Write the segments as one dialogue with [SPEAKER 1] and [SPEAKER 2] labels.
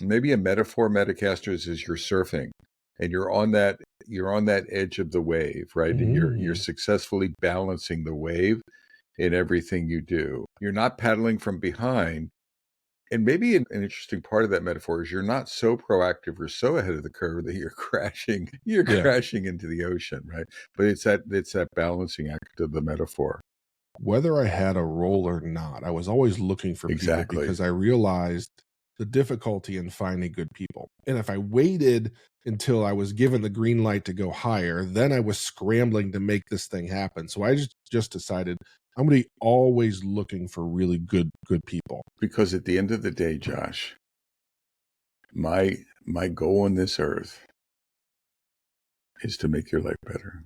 [SPEAKER 1] Maybe a metaphor, Metacasters, is you're surfing and you're on that edge of the wave, right? And you're
[SPEAKER 2] Mm.
[SPEAKER 1] successfully balancing the wave in everything you do. You're not paddling from behind. And maybe an interesting part of that metaphor is you're not so proactive or so ahead of the curve that you're
[SPEAKER 2] Yeah.
[SPEAKER 1] crashing into the ocean, right? But it's that balancing act of the metaphor.
[SPEAKER 2] Whether I had a role or not, I was always looking for people
[SPEAKER 1] Exactly.
[SPEAKER 2] because I realized the difficulty in finding good people. And if I waited until I was given the green light to go higher, then I was scrambling to make this thing happen. So I just decided I'm going to be always looking for really good people.
[SPEAKER 1] Because at the end of the day, Josh, my goal on this earth is to make your life better.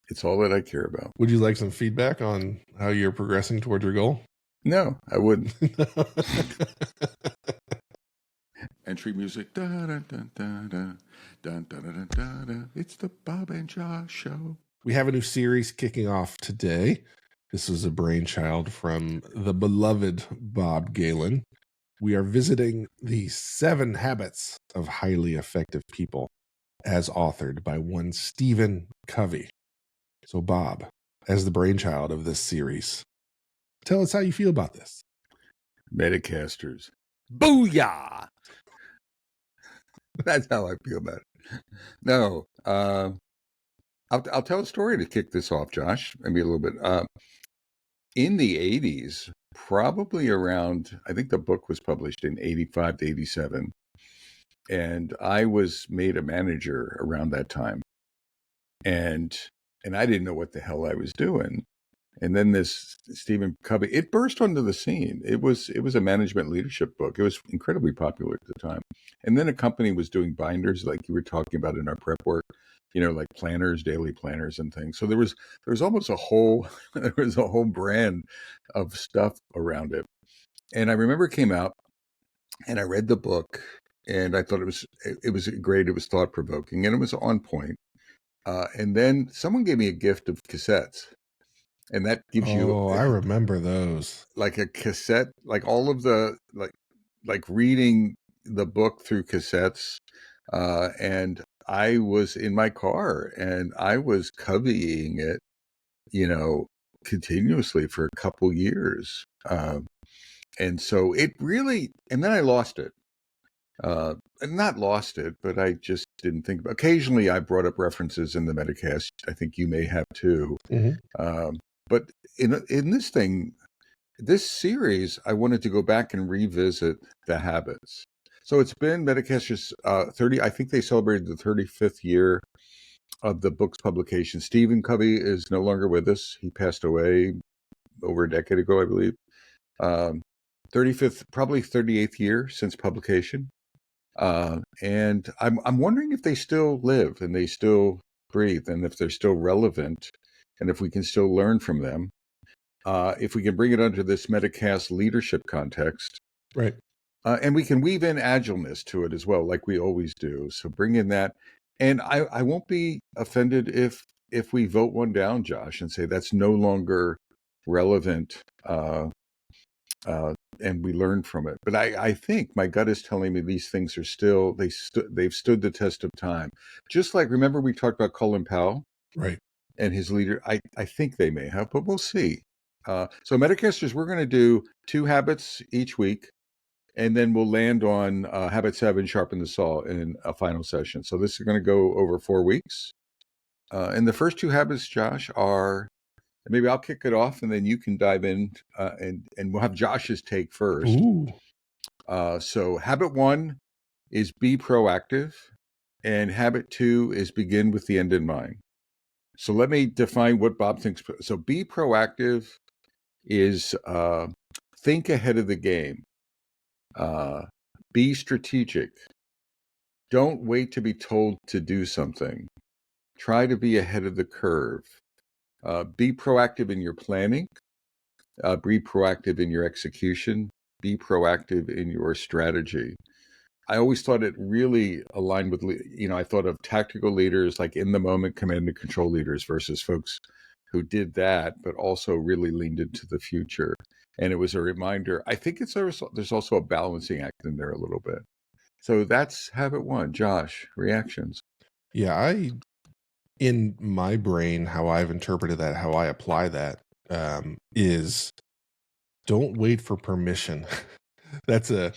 [SPEAKER 1] It's all that I care about.
[SPEAKER 2] Would you like some feedback on how you're progressing towards your goal?
[SPEAKER 1] No, I wouldn't. Entry music. Da, da, da, da, da, da, da, da, da, da. It's the Bob and Josh Show.
[SPEAKER 2] We have a new series kicking off today. This is a brainchild from the beloved Bob Galen. We are visiting the 7 Habits of Highly Effective People as authored by one Stephen Covey. So, Bob, as the brainchild of this series, tell us how you feel about this.
[SPEAKER 1] Metacasters. Booyah! That's how I feel about it. No, I'll tell a story to kick this off, Josh. Maybe a little bit. In the 80s, probably around, I think the book was published in 85 to 87. And I was made a manager around that time. And I didn't know what the hell I was doing. And then this Stephen Covey, it burst onto the scene. It was a management leadership book. It was incredibly popular at the time. And then a company was doing binders like you were talking about in our prep work, like planners, daily planners and things. So there was almost a whole brand of stuff around it. And I remember it came out and I read the book and I thought it was great. It was thought provoking and it was on point. And then someone gave me a gift of cassettes. And that gives you
[SPEAKER 2] I remember those.
[SPEAKER 1] like a cassette, like all of the like reading the book through cassettes. And I was in my car and I was coveying it, continuously for a couple years. And so it really, and then I lost it. Not lost it, but I just didn't think about. Occasionally, I brought up references in the Metacast. I think you may have too.
[SPEAKER 2] Mm-hmm.
[SPEAKER 1] But in this series, I wanted to go back and revisit the habits. So it's been Metacasters 30. I think they celebrated the 35th year of the book's publication. Stephen Covey is no longer with us. He passed away over a decade ago, I believe. 35th, probably 38th year since publication. And I'm wondering if they still live and they still breathe and if they're still relevant and if we can still learn from them. If we can bring it under this Metacast leadership context.
[SPEAKER 2] Right.
[SPEAKER 1] And we can weave in agileness to it as well, like we always do. So bring in that. And I won't be offended if we vote one down, Josh, and say that's no longer relevant and we learn from it. But I think my gut is telling me these things are still, they've stood the test of time. Just like, remember we talked about Colin Powell?
[SPEAKER 2] Right.
[SPEAKER 1] And his leader, I think they may have, but we'll see. So Metacasters, we're going to do 2 habits each week, and then we'll land on habit 7, sharpen the saw, in a final session. So this is going to go over 4 weeks. And the first 2 habits, Josh, are, maybe I'll kick it off, and then you can dive in, and we'll have Josh's take first.
[SPEAKER 2] Ooh.
[SPEAKER 1] So habit 1 is be proactive, and habit 2 is begin with the end in mind. So let me define what Bob thinks. So be proactive is think ahead of the game. Be strategic. Don't wait to be told to do something. Try to be ahead of the curve. Be proactive in your planning. Be proactive in your execution. Be proactive in your strategy. I always thought it really aligned with, I thought of tactical leaders, like in the moment command and control leaders versus folks who did that, but also really leaned into the future. And it was a reminder. I think there's also a balancing act in there a little bit. So that's habit one. Josh, reactions.
[SPEAKER 2] Yeah, in my brain, how I've interpreted that, how I apply that, is don't wait for permission. that's a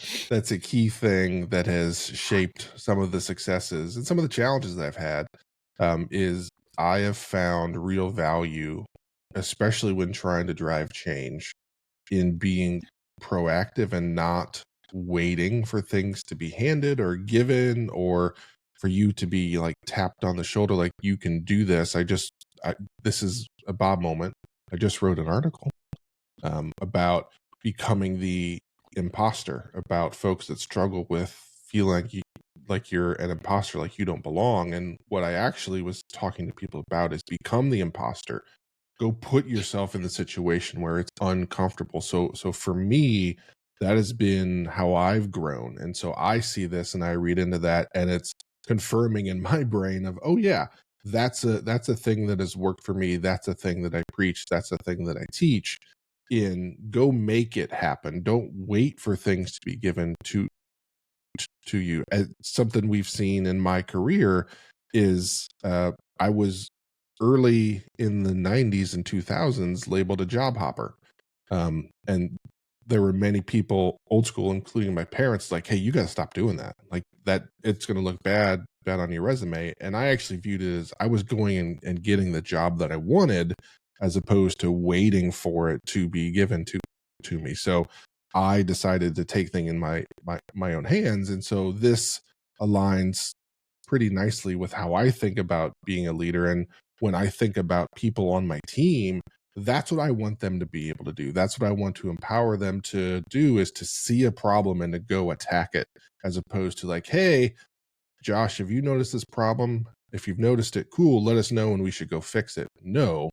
[SPEAKER 2] key thing that has shaped some of the successes and some of the challenges that I've had. Is I have found real value, especially when trying to drive change, in being proactive and not waiting for things to be handed or given, or for you to be like tapped on the shoulder like you can do this. This is a Bob moment. I just wrote an article about becoming the imposter, about folks that struggle with feeling like you're an imposter, like you don't belong. And what I actually was talking to people about is become the imposter. Go put yourself in the situation where it's uncomfortable. So for me, that has been how I've grown. And so I see this and I read into that, and it's confirming in my brain of, oh yeah, that's a thing that has worked for me. That's a thing that I preach. That's a thing that I teach. In go make it happen. Don't wait for things to be given to you. Something we've seen in my career is I was early in the 90s and 2000s labeled a job hopper. And there were many people, old school, including my parents, like, hey, you got to stop doing that. Like that, it's going to look bad on your resume. And I actually viewed it as I was going and getting the job that I wanted, as opposed to waiting for it to be given to me. So I decided to take things in my own hands. And so this aligns pretty nicely with how I think about being a leader. And when I think about people on my team, that's what I want them to be able to do. That's what I want to empower them to do, is to see a problem and to go attack it, as opposed to like, hey, Josh, have you noticed this problem? If you've noticed it, cool, let us know and we should go fix it. No,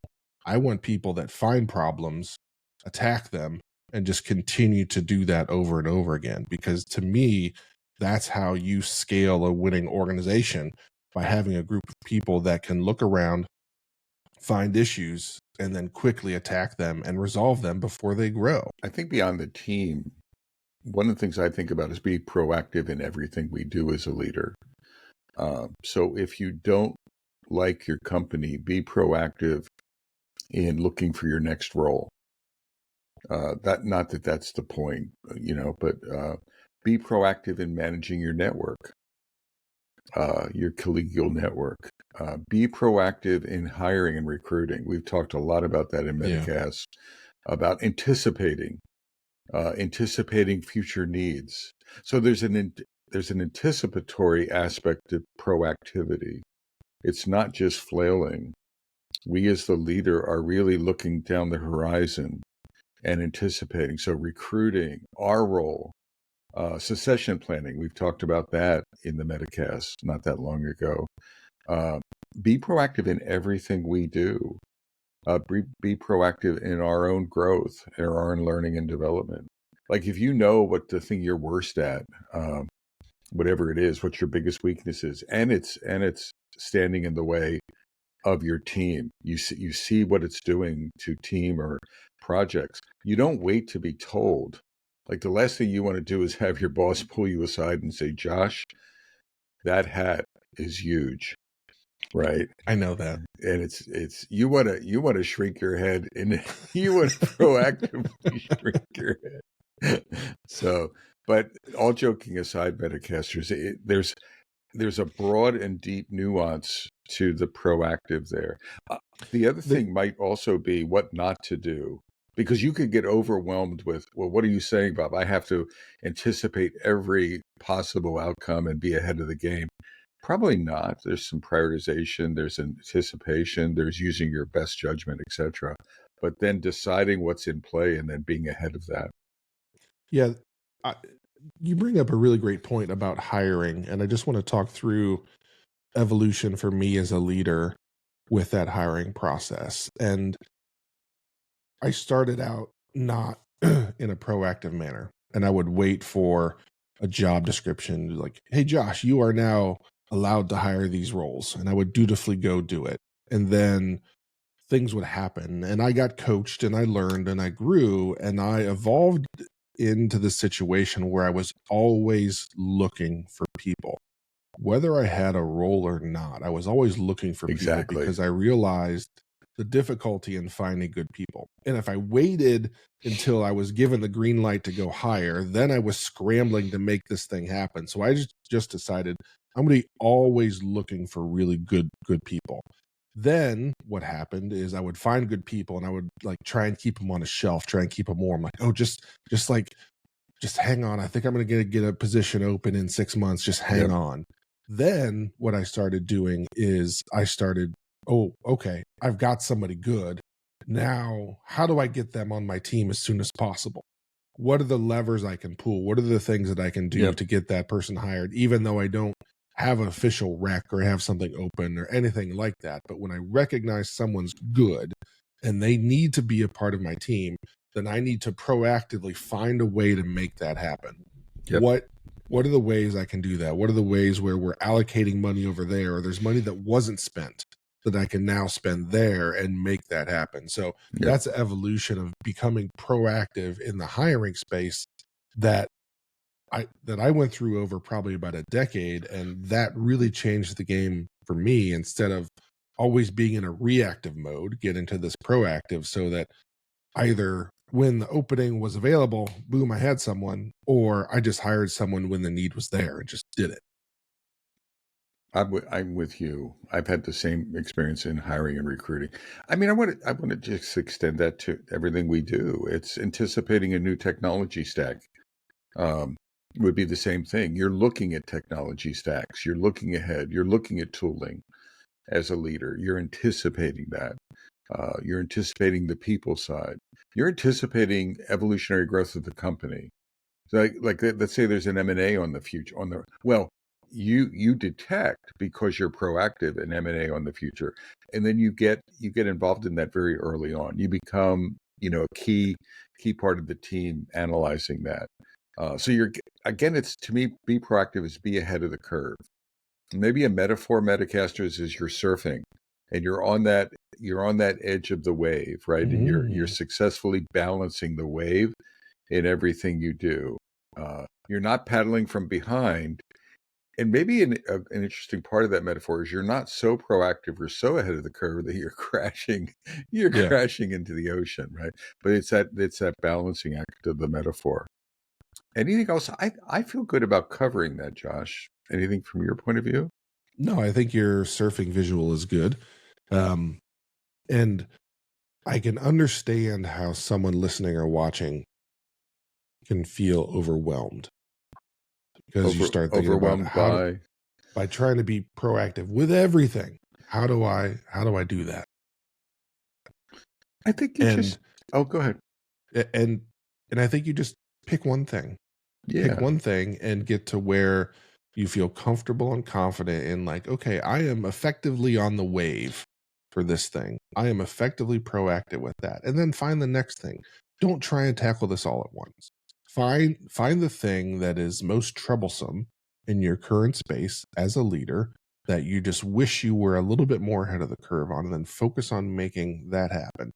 [SPEAKER 2] I want people that find problems, attack them, and just continue to do that over and over again. Because to me, that's how you scale a winning organization, by having a group of people that can look around, find issues, and then quickly attack them and resolve them before they grow.
[SPEAKER 1] I think beyond the team, one of the things I think about is be proactive in everything we do as a leader. So if you don't like your company, be proactive in looking for your next role. Not that that's the point, but be proactive in managing your network, your collegial network. Be proactive in hiring and recruiting. We've talked a lot about that in Medicast, about anticipating future needs. So there's an anticipatory aspect of proactivity. It's not just flailing. We as the leader are really looking down the horizon and anticipating. So recruiting, our role, succession planning. We've talked about that in the Metacast not that long ago. Be proactive in everything we do. Be proactive in our own growth, in our own learning and development. Like if you know what the thing you're worst at, whatever it is, what your biggest weakness is, and it's standing in the way of your team. You see what it's doing to team or projects. You don't wait to be told. Like the last thing you want to do is have your boss pull you aside and say, Josh, that hat is huge. Right.
[SPEAKER 2] I know that.
[SPEAKER 1] And it's you want to shrink your head, and you want to proactively shrink your head. So, but all joking aside, Metacasters, there's a broad and deep nuance to the proactive there. The other thing might also be what not to do, because you could get overwhelmed with, well, what are you saying, Bob? I have to anticipate every possible outcome and be ahead of the game. Probably not. There's some prioritization, there's anticipation, there's using your best judgment, etc. But then deciding what's in play and then being ahead of that.
[SPEAKER 2] Yeah. You bring up a really great point about hiring, and I just want to talk through evolution for me as a leader with that hiring process. And I started out not in a proactive manner, and I would wait for a job description like, hey, Josh, you are now allowed to hire these roles. And I would dutifully go do it. And then things would happen. And I got coached and I learned and I grew and I evolved into the situation where I was always looking for people. Whether I had a role or not, I was always looking for people
[SPEAKER 1] Exactly.
[SPEAKER 2] because I realized the difficulty in finding good people. And if I waited until I was given the green light to go higher, then I was scrambling to make this thing happen. So I just decided I'm going to be always looking for really good people. Then what happened is I would find good people and I would like try and keep them on a shelf, try and keep them warm. Like, oh, just like just hang on. I think I'm going to get a position open in 6 months. Just hang
[SPEAKER 1] Yep.
[SPEAKER 2] on. Then what I started doing is I started, oh, okay, I've got somebody good. Now, how do I get them on my team as soon as possible? What are the levers I can pull? What are the things that I can do
[SPEAKER 1] Yep.
[SPEAKER 2] to get that person hired, even though I don't have an official rec or have something open or anything like that? But when I recognize someone's good and they need to be a part of my team, then I need to proactively find a way to make that happen.
[SPEAKER 1] Yep.
[SPEAKER 2] What are the ways I can do that? What are the ways where we're allocating money over there, or there's money that wasn't spent that I can now spend there and make that happen? So
[SPEAKER 1] Yep.
[SPEAKER 2] that's an evolution of becoming proactive in the hiring space that I went through over probably about a decade, and that really changed the game for me. Instead of always being in a reactive mode, get into this proactive so that either when the opening was available, boom, I had someone, or I just hired someone when the need was there and just did it.
[SPEAKER 1] I'm with you. I've had the same experience in hiring and recruiting. I mean, I want to just extend that to everything we do. It's anticipating a new technology stack. Um, would be the same thing. You're looking at technology stacks. You're looking ahead. You're looking at tooling as a leader. You're anticipating that. You're anticipating the people side. You're anticipating evolutionary growth of the company. Like let's say there's an M&A on the future well, you detect because you're proactive in M&A on the future, and then you get involved in that very early on. You become, a key part of the team analyzing that. So you're again, it's to me, be proactive is be ahead of the curve. Maybe a metaphor, Metacasters, is you're surfing and you're on that edge of the wave, right? And you're
[SPEAKER 2] Mm.
[SPEAKER 1] successfully balancing the wave in everything you do. You're not paddling from behind. And maybe an interesting part of that metaphor is you're not so proactive or so ahead of the curve that you're crashing, you're
[SPEAKER 2] Yeah.
[SPEAKER 1] crashing into the ocean, right? But it's that balancing act of the metaphor. Anything else? I feel good about covering that, Josh. Anything from your point of view?
[SPEAKER 2] No, I think your surfing visual is good. Um, and I can understand how someone listening or watching can feel overwhelmed because you start thinking about
[SPEAKER 1] Overwhelmed by.
[SPEAKER 2] by trying to be proactive with everything. How do I do that?
[SPEAKER 1] I think you
[SPEAKER 2] And
[SPEAKER 1] just. Oh, go ahead.
[SPEAKER 2] and and I think you just pick one thing. Pick
[SPEAKER 1] Yeah,
[SPEAKER 2] one thing and get to where you feel comfortable and confident in like, okay, I am effectively on the wave for this thing. I am effectively proactive with that. And then find the next thing. Don't try and tackle this all at once. Find the thing that is most troublesome in your current space as a leader that you just wish you were a little bit more ahead of the curve on, and then focus on making that happen.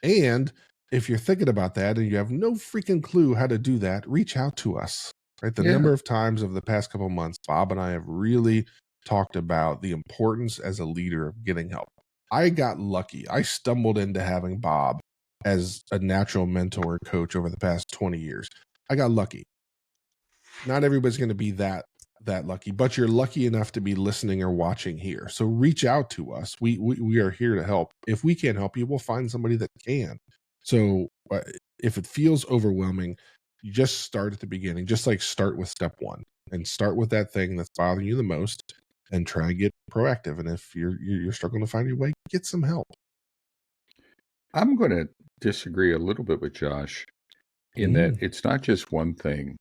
[SPEAKER 2] And if you're thinking about that and you have no freaking clue how to do that, reach out to us. Right. The
[SPEAKER 1] yeah.
[SPEAKER 2] number of times of the past couple of months, Bob and I have really talked about the importance as a leader of getting help. I got lucky. I stumbled into having Bob as a natural mentor and coach over the past 20 years. I got lucky. Not everybody's going to be that lucky, but you're lucky enough to be listening or watching here. So reach out to us. We are here to help. If we can't help you, we'll find somebody that can. So if it feels overwhelming, you just start at the beginning. Just like start with step one and start with that thing that's bothering you the most, and try and get proactive. And if you're struggling to find your way, get some help.
[SPEAKER 1] I'm going to disagree a little bit with Josh in that
[SPEAKER 2] Mm,
[SPEAKER 1] it's not just one thing.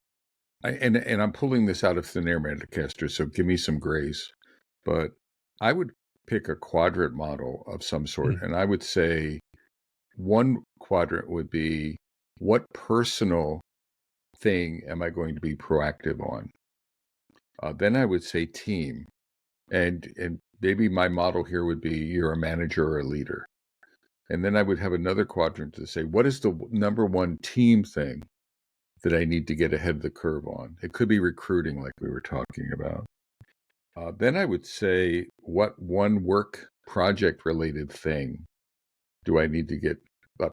[SPEAKER 1] And I'm pulling this out of thin air, Mandicaster, so give me some grace. But I would pick a quadrant model of some sort,
[SPEAKER 2] mm,
[SPEAKER 1] and I would say one quadrant would be, what personal thing am I going to be proactive on? Then I would say team, and maybe my model here would be you're a manager or a leader, And then I would have another quadrant to say, what is the number one team thing that I need to get ahead of the curve on? It could be recruiting, like we were talking about. Then I would say, what one work project related thing do I need to get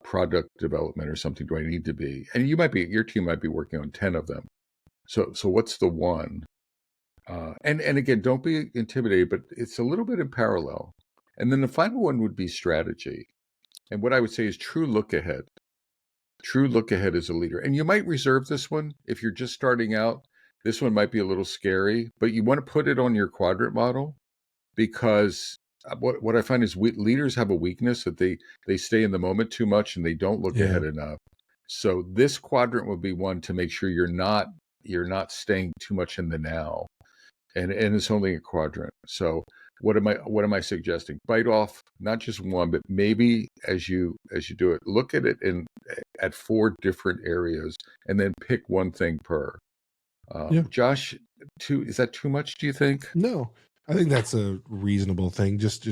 [SPEAKER 1] product development or something do I need to be? And your team might be working on 10 of them. So what's the one? And again, don't be intimidated, but it's a little bit in parallel. And then the final one would be strategy. And what I would say is true look ahead. True look ahead as a leader. And you might reserve this one if you're just starting out. This one might be a little scary, but you want to put it on your quadrant model because what I find is leaders have a weakness that they stay in the moment too much and they don't look
[SPEAKER 2] Yeah.
[SPEAKER 1] ahead enough. So this quadrant would be one to make sure you're not staying too much in the now, and it's only a quadrant. So what am I suggesting? Bite off not just one, but maybe as you do it, look at it at 4 different areas, and then pick one thing per.
[SPEAKER 2] Yeah.
[SPEAKER 1] Josh, is that too much? Do you think?
[SPEAKER 2] No, I think that's a reasonable thing. Just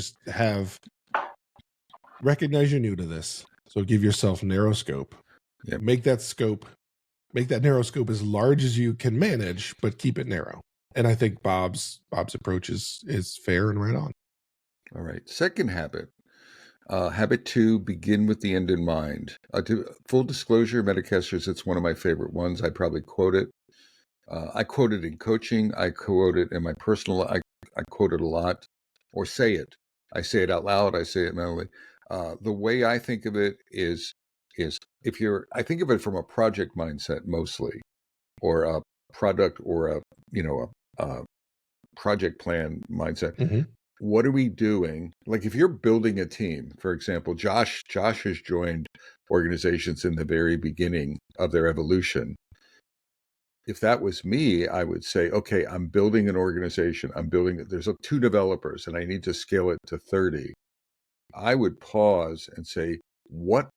[SPEAKER 2] recognize you're new to this. So give yourself narrow scope.
[SPEAKER 1] Yep.
[SPEAKER 2] Make that narrow scope as large as you can manage, but keep it narrow. And I think Bob's approach is fair and right on.
[SPEAKER 1] All right. Second habit. Habit 2, begin with the end in mind. Full disclosure, Metacasters, it's one of my favorite ones. I probably quote it. I quote it in coaching. I quote it in my personal. I quote it a lot, or say it. I say it out loud. I say it mentally. The way I think of it is I think of it from a project mindset mostly, or a product, or a project plan mindset.
[SPEAKER 2] Mm-hmm.
[SPEAKER 1] What are we doing? Like if you're building a team, for example, Josh has joined organizations in the very beginning of their evolution. If that was me, I would say, okay, I'm building an organization. There's 2 developers and I need to scale it to 30. I would pause and say, what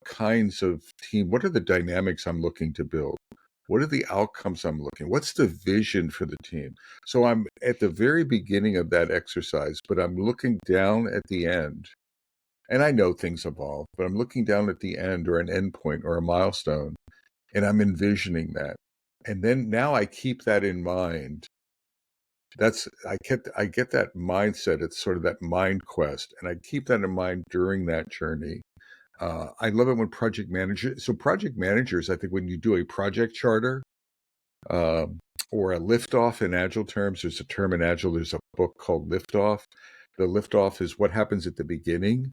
[SPEAKER 1] kinds of team, what are the dynamics I'm looking to build? What are the outcomes I'm looking? What's the vision for the team? So I'm at the very beginning of that exercise, but I'm looking down at the end. And I know things evolve, but I'm looking down at the end, or an endpoint or a milestone, and I'm envisioning that. And then now I keep that in mind. I get that mindset. It's sort of that mind quest, and I keep that in mind during that journey. I love it when project managers, I think when you do a project charter, or a liftoff in Agile terms, there's a term in Agile, there's a book called Liftoff. The liftoff is what happens at the beginning.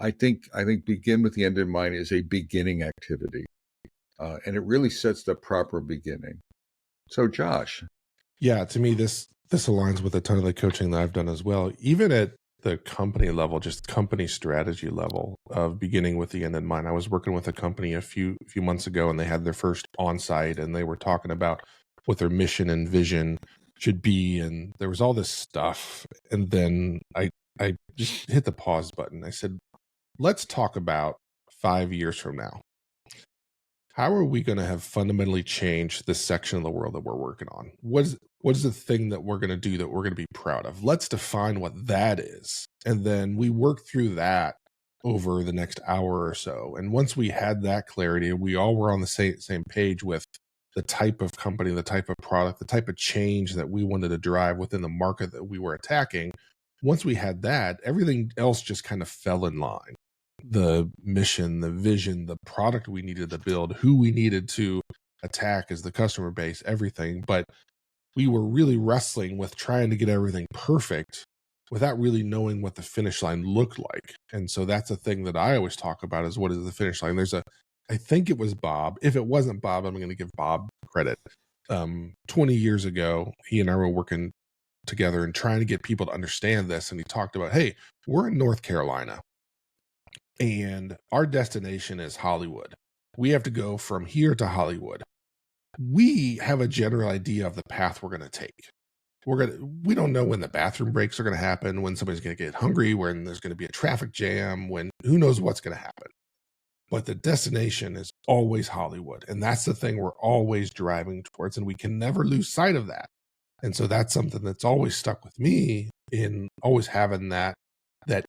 [SPEAKER 1] I think begin with the end in mind is a beginning activity. And it really sets the proper beginning. So Josh.
[SPEAKER 2] Yeah, to me, this aligns with a ton of the coaching that I've done as well. Even at the company level, just company strategy level of beginning with the end in mind. I was working with a company a few months ago, and they had their first on-site, and they were talking about what their mission and vision should be, and there was all this stuff. And then I just hit the pause button. I said, let's talk about 5 years from now. How are we going to have fundamentally changed this section of the world that we're working on? What is the thing that we're going to do that we're going to be proud of? Let's define what that is. And then we work through that over the next hour or so. And once we had that clarity, we all were on the same page with the type of company, the type of product, the type of change that we wanted to drive within the market that we were attacking. Once we had that, everything else just kind of fell in line. The mission, the vision, the product we needed to build, who we needed to attack as the customer base, everything. But we were really wrestling with trying to get everything perfect without really knowing what the finish line looked like. And so that's a thing that I always talk about is what is the finish line? I think it was Bob. If it wasn't Bob, I'm going to give Bob credit. 20 years ago, he and I were working together and trying to get people to understand this. And he talked about, hey, we're in North Carolina, and our destination is Hollywood. We have to go from here to Hollywood. We have a general idea of the path we're going to take. We don't know when the bathroom breaks are going to happen, when somebody's going to get hungry, when there's going to be a traffic jam, when who knows what's going to happen. But the destination is always Hollywood. And that's the thing we're always driving towards. And we can never lose sight of that. And so that's something that's always stuck with me in always having that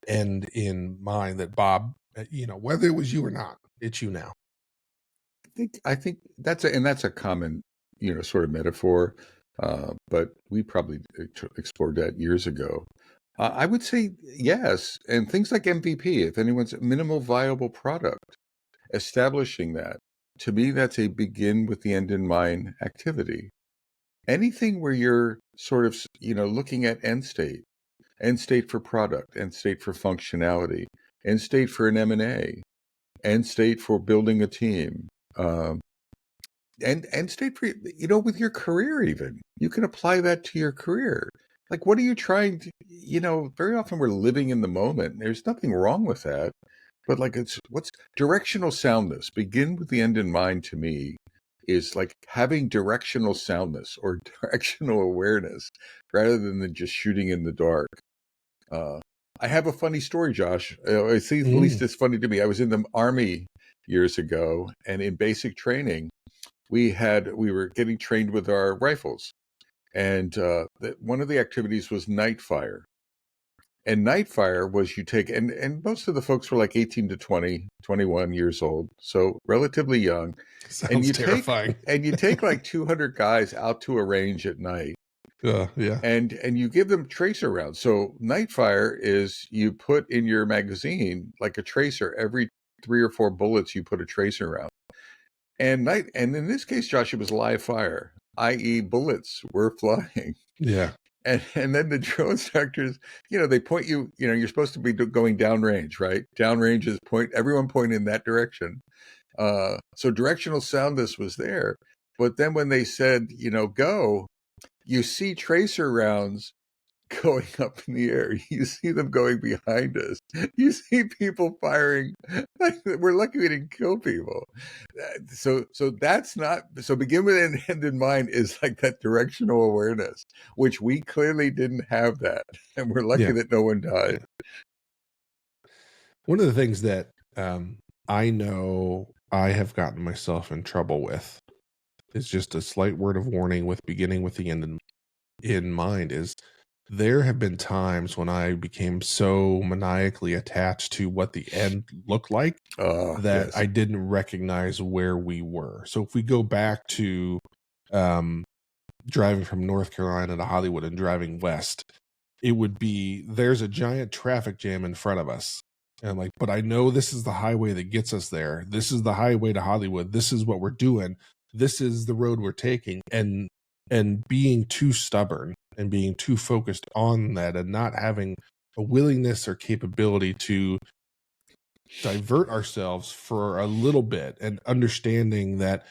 [SPEAKER 2] end in mind that Bob Whether it was you or not, it's you now.
[SPEAKER 1] I think that's a common, sort of metaphor, but we probably explored that years ago. I would say yes, and things like MVP, if anyone's minimal viable product, establishing that, to me, that's a begin with the end in mind activity. Anything where you're sort of, looking at end state for product, end state for functionality, end state for an M&A, end state for building a team. Um, and state for, with your career, even you can apply that to your career. Like, what are you trying to, very often we're living in the moment. There's nothing wrong with that, but like, it's what's directional soundness, begin with the end in mind, to me, is like having directional soundness or directional awareness rather than just shooting in the dark. uh, I have a funny story, Josh. I see, at least
[SPEAKER 2] Mm.
[SPEAKER 1] it's funny to me. I was in the Army years ago, and in basic training we were getting trained with our rifles, and one of the activities was night fire. And night fire was, you take, and most of the folks were like 18 to 20, 21 years old, so relatively young. and
[SPEAKER 2] Sounds
[SPEAKER 1] you take
[SPEAKER 2] terrifying.
[SPEAKER 1] and you take like 200 guys out to a range at night,
[SPEAKER 2] Yeah.
[SPEAKER 1] and you give them tracer rounds. So night fire is, you put in your magazine like a tracer. Every 3 or 4 bullets you put a tracer round. And in this case, Josh, it was live fire, i.e., bullets were flying.
[SPEAKER 2] Yeah.
[SPEAKER 1] And then the drill instructors, they point you, you're supposed to be going downrange, right? Downrange is everyone point in that direction. So directional soundness was there. But then when they said, go, you see tracer rounds going up in the air. You see them going behind us. You see people firing. We're lucky we didn't kill people. So that's not, so begin with an end in mind is like that directional awareness, which we clearly didn't have that, and we're lucky
[SPEAKER 2] Yeah.
[SPEAKER 1] that no one died.
[SPEAKER 2] Yeah. One of the things that I know I have gotten myself in trouble with is just a slight word of warning with beginning with the end in mind is there have been times when I became so maniacally attached to what the end looked like that
[SPEAKER 1] Yes.
[SPEAKER 2] I didn't recognize where we were. So if we go back to um, driving from North Carolina to Hollywood and driving west, it would be there's a giant traffic jam in front of us. And I'm like, but I know this is the highway that gets us there. This is the highway to Hollywood. This is what we're doing. This is the road we're taking. And being too stubborn and being too focused on that and not having a willingness or capability to divert ourselves for a little bit and understanding that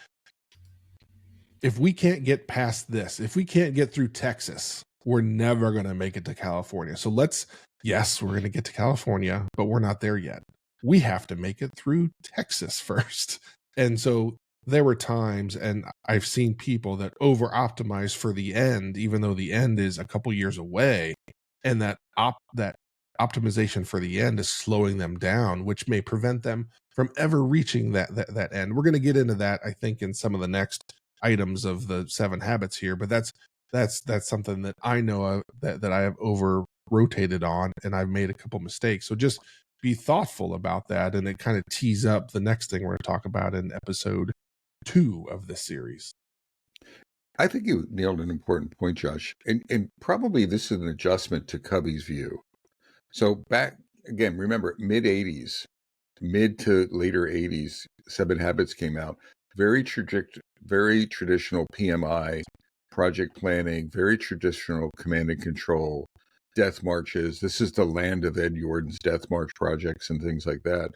[SPEAKER 2] if we can't get past this, if we can't get through Texas, we're never going to make it to California. So yes, we're going to get to California, but we're not there yet. We have to make it through Texas first. And so there were times, and I've seen people that over optimize for the end, even though the end is a couple years away, and that optimization for the end is slowing them down, which may prevent them from ever reaching that end. We're going to get into that, I think, in some of the next items of the 7 habits here, but that's something that I know of, that I have over rotated on, and I've made a couple mistakes. So just be thoughtful about that, and it kind of tees up the next thing we're going to talk about in episode 2 of this series.
[SPEAKER 1] I think you nailed an important point, Josh. And probably this is an adjustment to Covey's view. So back again, remember, mid to later 80s, 7 Habits came out. Very traditional PMI, project planning, very traditional command and control, death marches. This is the land of Ed Jordan's death march projects and things like that.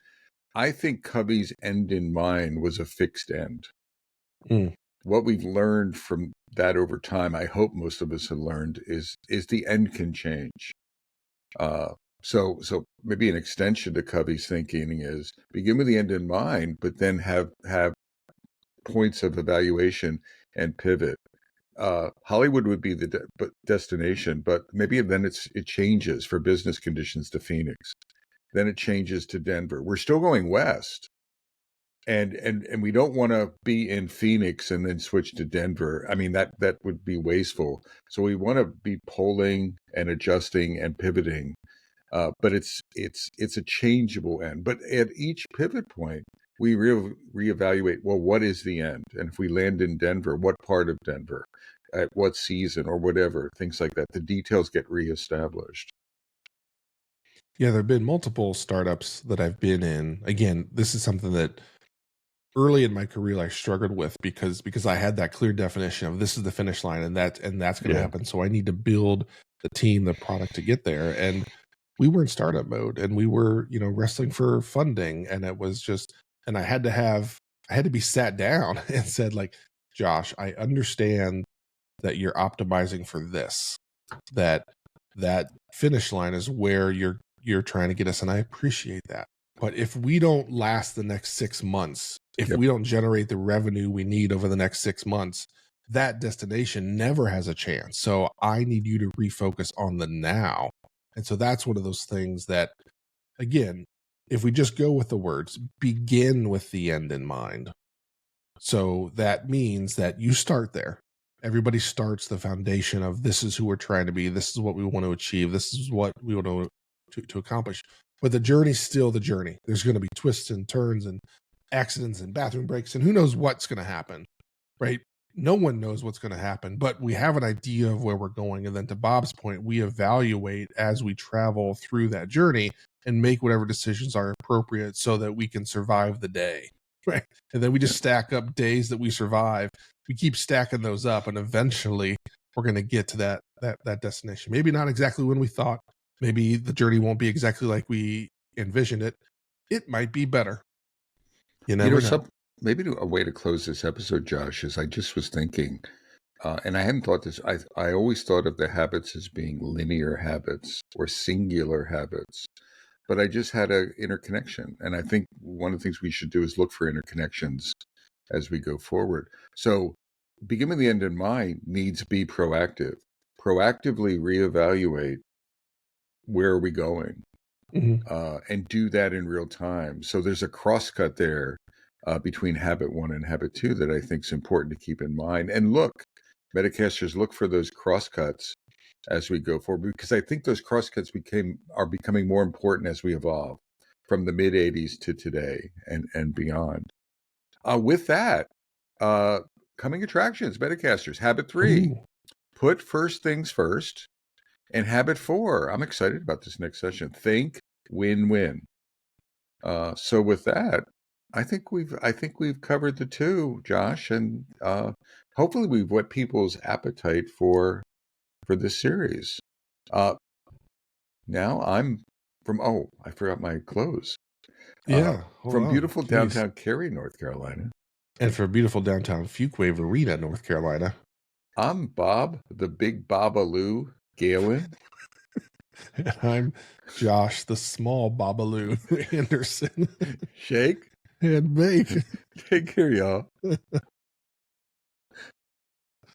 [SPEAKER 1] I think Covey's end in mind was a fixed end.
[SPEAKER 2] Mm.
[SPEAKER 1] What we've learned from that over time, I hope most of us have learned, is the end can change. Uh, so maybe an extension to Covey's thinking is begin with the end in mind, but then have points of evaluation and pivot. Hollywood would be the destination, but maybe then it changes for business conditions to Phoenix. Then it changes to Denver. We're still going west, and we don't want to be in Phoenix and then switch to Denver. I mean, that would be wasteful. So we want to be polling and adjusting and pivoting. But it's a changeable end. But at each pivot point, we reevaluate. Well, what is the end? And if we land in Denver, what part of Denver, at what season, or whatever, things like that. The details get reestablished.
[SPEAKER 2] Yeah, there have been multiple startups that I've been in. Again, this is something that early in my career I struggled with because I had that clear definition of this is the finish line and that's going to
[SPEAKER 1] Yeah,
[SPEAKER 2] happen. So I need to build the team, the product to get there. And we were in startup mode and we were, wrestling for funding. And it was just, and I had to be sat down and said, like, Josh, I understand that you're optimizing for this, that that finish line is where you're trying to get us. And I appreciate that. But if we don't last the next 6 months, if
[SPEAKER 1] yep.
[SPEAKER 2] we don't generate the revenue we need over the next 6 months, that destination never has a chance. So I need you to refocus on the now. And so that's one of those things that, again, if we just go with the words, begin with the end in mind. So that means that you start there. Everybody starts the foundation of this is who we're trying to be. This is what we want to achieve. This is what we want to accomplish. But the journey's still the journey. There's going to be twists and turns and accidents and bathroom breaks and who knows what's going to happen, right? No one knows what's going to happen, but we have an idea of where we're going. And then to Bob's point, we evaluate as we travel through that journey and make whatever decisions are appropriate so that we can survive the day, right? And then we just stack up days that we survive. We keep stacking those up, and eventually we're going to get to that destination. Maybe not exactly when we thought. Maybe the journey won't be exactly like we envisioned it. It might be better. You
[SPEAKER 1] You know,
[SPEAKER 2] never know.
[SPEAKER 1] maybe a way to close this episode, Josh, is I just was thinking, and I hadn't thought this. I always thought of the habits as being linear habits or singular habits, but I just had an interconnection, and I think one of the things we should do is look for interconnections as we go forward. So, begin with the end in mind needs to be proactive. Proactively reevaluate where are we going,
[SPEAKER 2] Mm-hmm.
[SPEAKER 1] and do that in real time. So there's a crosscut there between habit one and habit two that I think is important to keep in mind. And look, Metacasters, look for those crosscuts as we go forward, because I think those crosscuts are becoming more important as we evolve from the mid 80s to today and beyond. With that, uh, coming attractions, Metacasters, habit three,
[SPEAKER 2] Ooh.
[SPEAKER 1] put first things first. And habit four, I'm excited about this next session. Think win-win. So with that, I think we've covered the two, Josh, and hopefully we've whet people's appetite for this series. Uh, Now I'm from I forgot my clothes. Uh,
[SPEAKER 2] Yeah, hold
[SPEAKER 1] from
[SPEAKER 2] on,
[SPEAKER 1] beautiful
[SPEAKER 2] please.
[SPEAKER 1] downtown Cary, North Carolina.
[SPEAKER 2] And for beautiful downtown Fuquay Arena, North Carolina.
[SPEAKER 1] I'm Bob, the Big Babaloo Galen.
[SPEAKER 2] And I'm Josh, the small Babaloo Anderson.
[SPEAKER 1] Shake.
[SPEAKER 2] And bake.
[SPEAKER 1] Take care, y'all.